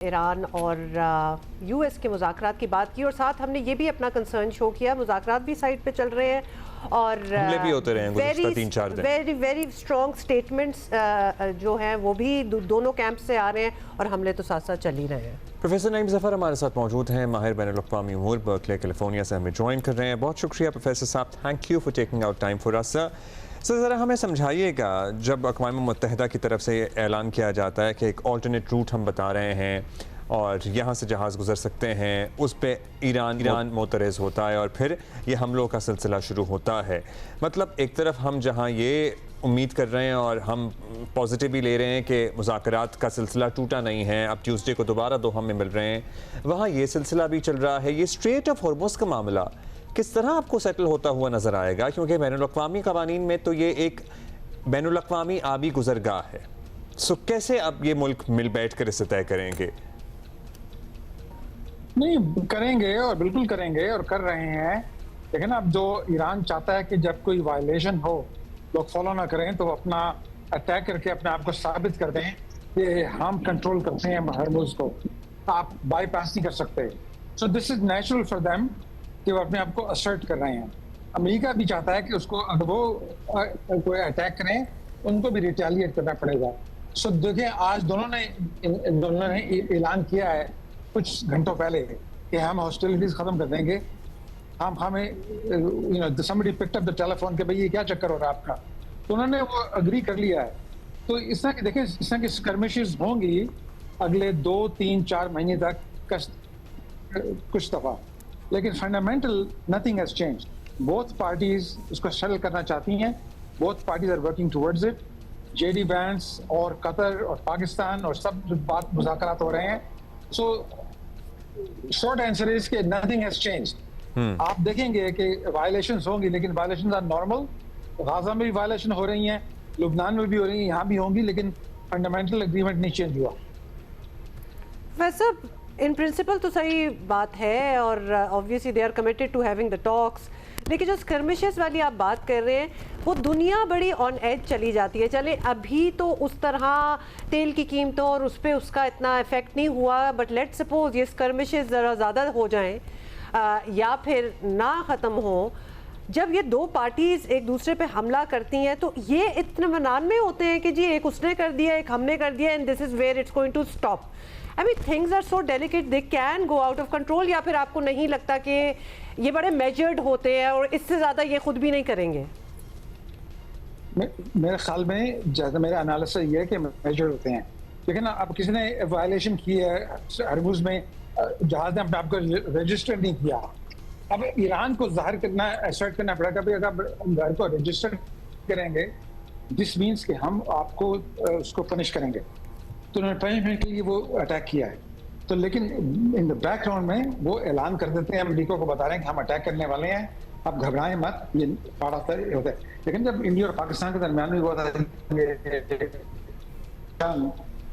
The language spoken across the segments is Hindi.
ईरान और यूएस के मुज़ाकरात की बात की और साथ हमने ये भी अपना कंसर्न शो किया, मुज़ाकरात भी साइड पे चल रहे हैं और हमले भी होते रहे हैं गुज़िश्ता 3-4 दिन। वेरी स्ट्रॉन्ग स्टेटमेंट्स जो हैं वो भी दोनों कैंप से आ रहे हैं और हमले तो साथ साथ चल ही रहे हैं। प्रोफेसर नईम ज़फ़र हमारे साथ मौजूद हैं, माहिर बैनुल-अक़वामी उमूर, बर्कले कैलिफोर्निया से हमें ज्वाइन कर रहे हैं। बहुत शुक्रिया प्रोफेसर साहब, thank you for taking out time for us. Sir ज़रा हमें समझाइएगा, जब अक़वाम मुत्तहिदा की तरफ से ऐलान किया जाता है कि एक ऑल्टरनेट रूट हम बता रहे हैं और यहाँ से जहाज़ गुजर सकते हैं, उस पे ईरान मोतरज़ होता है और फिर ये हमलों का सिलसिला शुरू होता है। मतलब एक तरफ हम जहाँ ये उम्मीद कर रहे हैं और हम पॉजिटिव भी ले रहे हैं कि मुज़ाकरात का सिलसिला टूटा नहीं है, अब ट्यूसडे को दोबारा दोहा में मिल रहे हैं, वहाँ ये सिलसिला भी चल रहा है। ये स्ट्रेट ऑफ हॉर्मुज़ का मामला किस तरह आपको सेटल होता हुआ नज़र आएगा, क्योंकि बैनुल-अक़वामी क़वानीन में तो ये एक बैनुल-अक़वामी आबी गुज़रगाह है। सो कैसे अब ये मुल्क मिल बैठ कर इसे तय करेंगे? नहीं करेंगे और बिल्कुल करेंगे और कर रहे हैं, लेकिन अब जो ईरान चाहता है कि जब कोई वायलेशन हो लोग फॉलो ना करें तो अपना अटैक करके अपने आप को साबित कर दें कि हम कंट्रोल करते हैं हॉर्मुज़ को, आप बाईपास नहीं कर सकते। So this is natural for them कि वो अपने आप को असर्ट कर रहे हैं। अमेरिका भी चाहता है कि उसको अगर वो कोई अटैक करें उनको भी रिटेलिएट करना पड़ेगा। सो देखिए आज दोनों ने ऐलान किया है कुछ घंटों पहले कि हम हॉस्टिलिटीज खत्म कर देंगे। हम हमें somebody picked up the telephone कि भाई ये क्या चक्कर हो रहा है आपका, तो उन्होंने वो अग्री कर लिया है। तो इस तरह की देखें, इस तरह की स्कर्मिशेस होंगी अगले 2, 3, 4 महीने तक कुछ दफा, लेकिन fundamental nothing has changed. Both parties इसको सेटल करना चाहती हैं, both parties are working towards it. JD Vance और कतर और पाकिस्तान और सब बात मुज़ाकरात हो रहे हैं। सो शॉर्ट आंसर इज कि नथिंग हैज चेंज्ड। आप देखेंगे कि वायलेशंस होंगी, लेकिन वायलेशंस आर नॉर्मल। गाजा में भी वायलेशन हो रही हैं, लुबनान में भी हो रही हैं, यहाँ भी होंगी, लेकिन फंडामेंटल एग्रीमेंट नहीं चेंज हुआ। वैसे इन प्रिंसिपल तो सही बात है और obviously they are committed to having the talks, लेकिन जो स्कर्मिशेस वाली आप बात कर रहे हैं वो दुनिया बड़ी ऑन एज चली जाती है। चले अभी तो उस तरह तेल की कीमतों और उस पर उसका इतना इफेक्ट नहीं हुआ, बट लेट सपोज ये स्कर्मिशेस ज़रा ज़्यादा हो जाएं या फिर ना ख़त्म हो, जब ये दो पार्टीज एक दूसरे पे हमला करती हैं तो ये इत्मीनान में होते हैं कि जी एक उसने कर दिया, एक हमने कर दिया, and this is where it's going to stop. I mean things are so delicate, they can go out of control. या फिर आपको नहीं लगता कि ये बड़े मेजर्ड होते हैं और इससे ज़्यादा ये खुद भी नहीं करेंगे? मेरे ख्याल में ज़्यादा मेरा एनालिसिस ये है कि मेजर्ड होते हैं, लेकिन अब किसी ने वायलेशन की है हॉर्मुज़ में, जहाज ने अपने आप को रजिस्टर नहीं किया। अब ईरान को जाहिर करना, असर्ट करना पड़ेगा भाई अगर हम घर को रजिस्टर करेंगे दिस मीन्स कि हम आपको उसको पनिश करेंगे। तो उन्होंने पनिशमेंट के लिए वो अटैक किया है। तो लेकिन इन द बैकग्राउंड में वो ऐलान कर देते हैं, अमेरिका को बता रहे हैं कि हम अटैक करने वाले हैं, आप घबराएं मत, ये पार्ट ऑफ द होता है। लेकिन जब इंडिया और पाकिस्तान के दरमियान में हुआ था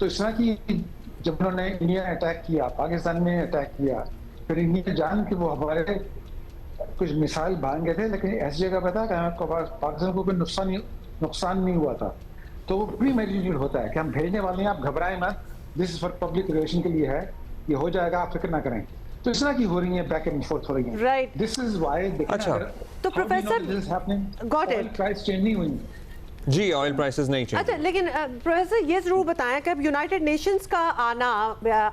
तो इस तरह की जब उन्होंने इंडिया अटैक किया, पाकिस्तान में अटैक किया, फिर इंडिया जान कि वो हमारे कुछ मिसाइल भाग गए थे, लेकिन ऐसी जगह पे था कि आपको पाकिस्तान को कोई नुकसान नहीं हुआ था। तो वो प्री मेडिटेटेड होता है कि हम भेजने वाले हैं, आप घबराएं मत, this is for public relation के लिए है, ये हो जाएगा, आप फिक्र ना करें। तो इस तरह की हो रही है, बैक एंड फोर्थ हो रही है। Right, this is why. अच्छा, तो professor got it, price change नहीं हुई जी, ऑयल प्राइसेस नहीं चेंज। अच्छा, लेकिन प्रोफेसर ये ज़रूर बताएं कि अब यूनाइटेड नेशंस का आना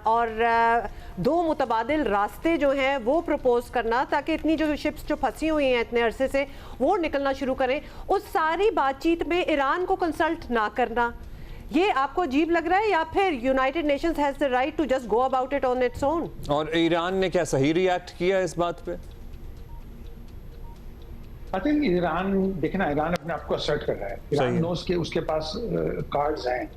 और दो मुतबादिल रास्ते जो हैं वो प्रपोज करना ताकि इतनी जो शिप्स जो फंसी हुई हैं इतने अरसे से वो निकलना शुरू करें, उस सारी बातचीत में ईरान को कंसल्ट ना करना, ये आपको अजीब लग रहा है या फिर United Nations has the right to just go about it on its own? और ईरान ने क्या सही रिएक्ट किया इस बात पे? आई थिंक ईरान, देखना ईरान अपने आप को असर्ट कर रहा है, ईरान नोस के उसके पास कार्ड्स हैं।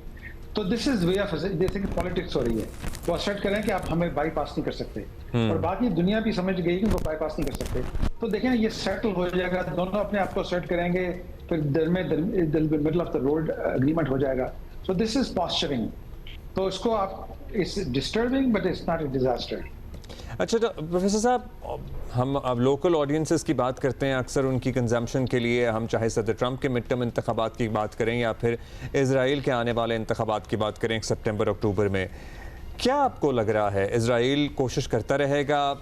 तो दिस इज वे ऑफ, जैसे कि पॉलिटिक्स हो रही है, वो असर्ट कर रहे हैं कि आप हमें बाईपास नहीं कर सकते, और बाकी दुनिया भी समझ गई कि वो बाईपास नहीं कर सकते। तो देखें ये सेटल हो जाएगा, दोनों अपने आप को असर्ट करेंगे, फिर middle of the road agreement हो जाएगा। So this is posturing. तो इसको आप, it's disturbing but it's not a disaster. अच्छा, तो प्रोफेसर साहब, हम अब लोकल ऑडियंसेस की बात करते हैं अक्सर उनकी कंजम्पशन के लिए, हम चाहे सदर ट्रंप के मिड टर्म इंतखाबात की बात करें या फिर इजराइल के आने वाले इंतखाबात की बात करें सितंबर अक्टूबर में, क्या आपको लग रहा है इजराइल कोशिश करता रहेगा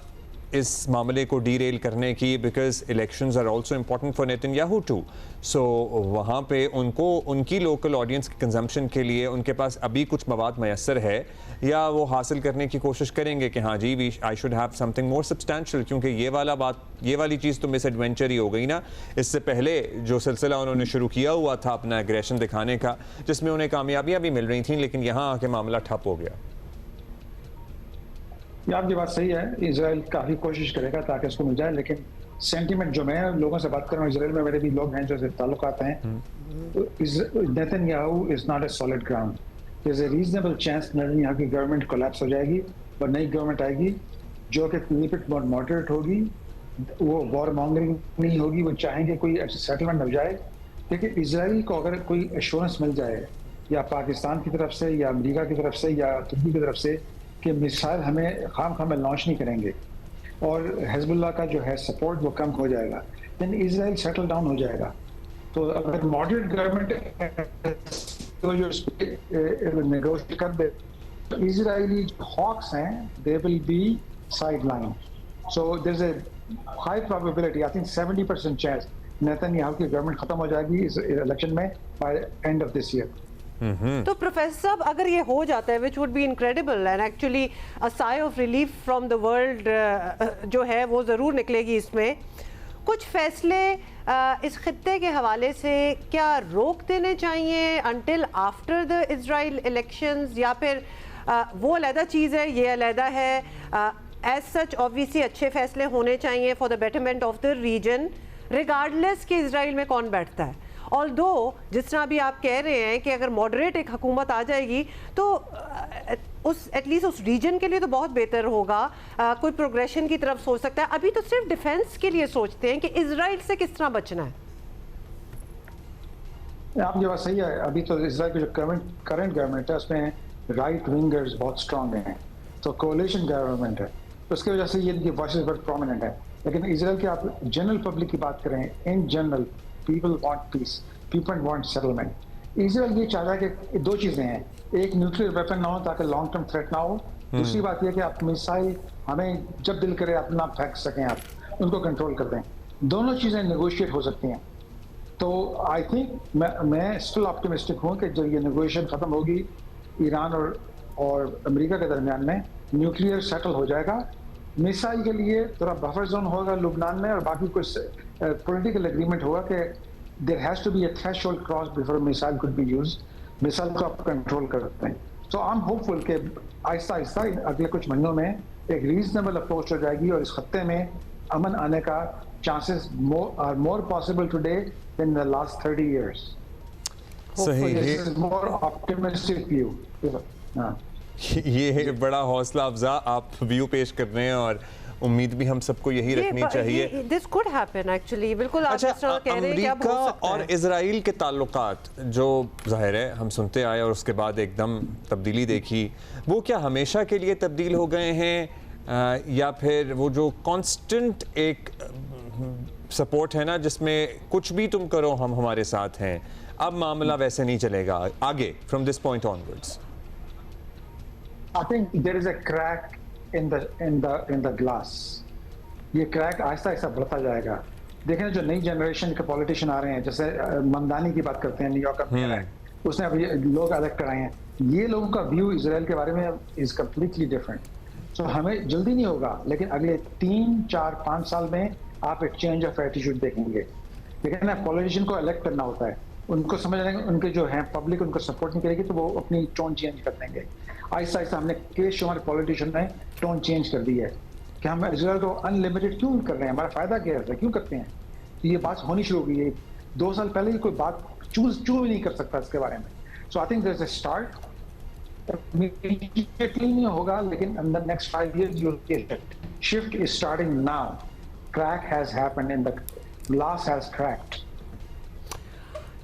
इस मामले को डीरेल करने की, because elections are also important for Netanyahu too, so वहाँ पे उनको उनकी लोकल ऑडियंस की कंजम्पशन के लिए उनके पास अभी कुछ मवाद मैसर है, या वो हासिल करने की कोशिश करेंगे कि हाँ जी I should have something more substantial, क्योंकि ये वाली चीज़ तो मिस एडवेंचर ही हो गई ना। इससे पहले जो सिलसिला उन्होंने शुरू किया हुआ था अपना एग्रेशन दिखाने का, जिसमें उन्हें कामयाबियाँ भी मिल रही थी, लेकिन यहाँ आके मामला ठप हो गया। ये आपकी बात सही है, इजराइल काफ़ी कोशिश करेगा ताकि इसको मिल जाए, लेकिन सेंटीमेंट जो मैं लोगों से बात कर रहा हूँ, इजराइल में मेरे भी लोग हैं जो से ताल्लुकात हैं, Netanyahu is not a solid ground. There is a reasonable chance Netanyahu की गवर्नमेंट कोलैप्स हो जाएगी और नई गवर्नमेंट आएगी जो कि लिमिट बहुत मॉडरेट होगी, वो वॉर मॉन्गरिंग नहीं होगी, वो चाहेंगे कोई सेटलमेंट हो जाए। लेकिन इजराइल को अगर कोई एश्योरेंस मिल जाए या पाकिस्तान की तरफ से या अमेरिका की तरफ से या तुर्की की तरफ से कि मिसाइल हमें खाम में लॉन्च नहीं करेंगे और हिजबुल्लाह का जो है सपोर्ट वो कम हो जाएगा, देन इजराइल सेटल डाउन हो जाएगा। तो अगर मॉडरेट गवर्नमेंट नेगोशिएट कर दे, इजरायली हॉक्स हैं they will be side line. So there is a high probability, I think 70% chance Netanyahu की गवर्नमेंट खत्म हो जाएगी इस इलेक्शन में by end of this year. तो प्रोफेसर साहब अगर ये हो जाता है, which would be incredible and actually a sigh of relief from the world जो है वो ज़रूर निकलेगी इसमें, कुछ फैसले इस खित्ते के हवाले से क्या रोक देने चाहिए until after the Israel elections, या फिर वो अलहदा चीज़ है ये अलहदा है? एज सच ऑब्वियसली अच्छे फैसले होने चाहिए for the betterment of the region, regardless कि इजराइल में कौन बैठता है। ऑल्दो जिस तरह अभी आप कह रहे हैं कि अगर मॉडरेट एक हुकूमत आ जाएगी तो उस एटलीस्ट उस रीजन के लिए तो बहुत बेहतर होगा, कोई प्रोग्रेशन की तरफ सोच सकता है। अभी तो सिर्फ डिफेंस के लिए सोचते हैं कि इजराइल से किस तरह बचना है। आपकी बात सही है, अभी तो इजराइल की जो करंट गवर्नमेंट है उसमें राइट विंगर्स बहुत स्ट्रांग हैं, तो कोalition गवर्नमेंट है, तो उसकी वजह से ये इनकी वॉइसेस बहुत प्रोमिनेंट है। लेकिन इजराइल के आप जनरल पब्लिक की बात करें, in general people want piece, people want settlement. Israel ये चाहता है कि दो चीज़ें हैं, एक न्यूक्लियर वेपन ना हो ताकि लॉन्ग टर्म थ्रेट ना हो, दूसरी बात यह कि आप मिसाइल हमें जब दिल करे अपना फेंक सकें, आप उनको कंट्रोल कर दें। दोनों चीज़ें नेगोशिएट हो सकती हैं। तो आई थिंक मैं स्टिल ऑप्टिमिस्टिक हूँ कि जब ये नेगोशिएशन ख़त्म होगी ईरान और अमेरिका के दरमियान में, न्यूक्लियर सेटल हो जाएगा। मिसाइल के लिए थोड़ा बफर जोन होगा लुबनान में और बाकी कुछ पॉलिटिकल एग्रीमेंट होगा कि there has to be a threshold cross before missile could be used. Missile को आप कंट्रोल कर सकते हैं। तो आई एम होपफुल कि आहिस्ता आहिस्ता अगले कुछ महीनों में एक रीजनेबल अप्रोच हो जाएगी और इस खत्ते में अमन आने का chances are more possible today than the last 30 years। सही है, मोर ऑप्टिमिस्टिक व्यू। ये बड़ा हौसला अफजा आप व्यू पेश कर रहे हैं और उम्मीद भी हम सबको यही रखनी चाहिए। दिस कुड हैपन एक्चुअली, बिल्कुल आप अच्छा, कह रहे हैं कि अब हो सकता और है। इजराइल के ताल्लुकात जो ज़ाहिर है हम सुनते आए और उसके बाद एकदम तब्दीली देखी, वो क्या हमेशा के लिए तब्दील हो गए हैं या फिर वो जो कांस्टेंट एक सपोर्ट है ना जिसमें कुछ भी तुम करो हम हमारे साथ हैं, अब मामला वैसे नहीं चलेगा आगे from this point onwards? I think there is a crack in the glass। ये क्रैक आहिस्ता आहिस्ता बढ़ता जाएगा। देखें जो नई जनरेशन के पॉलिटिशियन आ रहे हैं, जैसे ममदानी की बात करते हैं, न्यूयॉर्क का मेयर है, उसने अभी लोग इलेक्ट कराए हैं, ये लोगों का व्यू इजराइल के बारे में इज कम्प्लीटली डिफरेंट। सो हमें जल्दी नहीं होगा, लेकिन अगले 3, 4, 5 साल में आप एक चेंज ऑफ एटीट्यूड देखेंगे। लेकिन ना पॉलिटिशियन को इलेक्ट करना होता है, उनको समझ रहे हैं उनके जो हैं पब्लिक उनको सपोर्ट नहीं करेगी तो वो अपनी टोन चेंज कर देंगे। आहिस्ता आहिस्ता हमने केस हमारे पॉलिटिशियन ने टोन चेंज कर दी है कि हम इजराइल को अनलिमिटेड क्यों कर रहे हैं, हमारा फायदा क्या है, क्यों करते हैं। तो ये बात होनी शुरू हो गई है। 2 साल पहले ही कोई बात चूज भी नहीं कर सकता इसके बारे में। So I think there is a start, immediately नहीं होगा लेकिन in the next 5 years you will shift is starting now. Crack has happened in the glass has cracked.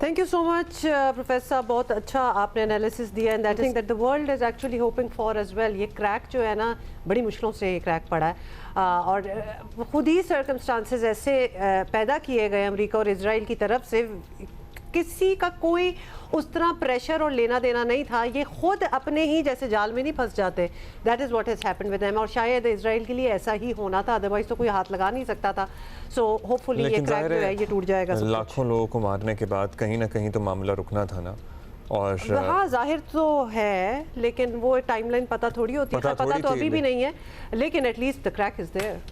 Thank you so much professor, बहुत अच्छा आपने एनालिसिस दिया and that is that the world is actually hoping for as well. ये क्रैक जो है ना बड़ी मुश्किलों से ये क्रैक पड़ा है और खुद ही सर्कमस्टांसेस ऐसे पैदा किए गए अमेरिका और इजराइल की तरफ से किसी का कोई उस तरह प्रेशर और लेना देना नहीं था, ये खुद अपने ही जैसे जाल में नहीं फंस जाते। That is what has happened with them, और शायद इजराइल के लिए ऐसा ही होना था, अदरवाइज तो कोई हाथ लगा नहीं सकता था। सो होपफुली ये क्रैक जो है ये टूट जाएगा। लाखों लोगों को मारने के बाद कहीं ना कहीं तो मामला रुकना था ना। और हाँ जाहिर तो है, लेकिन वो टाइमलाइन पता थोड़ी होती है, पता तो अभी भी नहीं है, लेकिन at least the crack is there.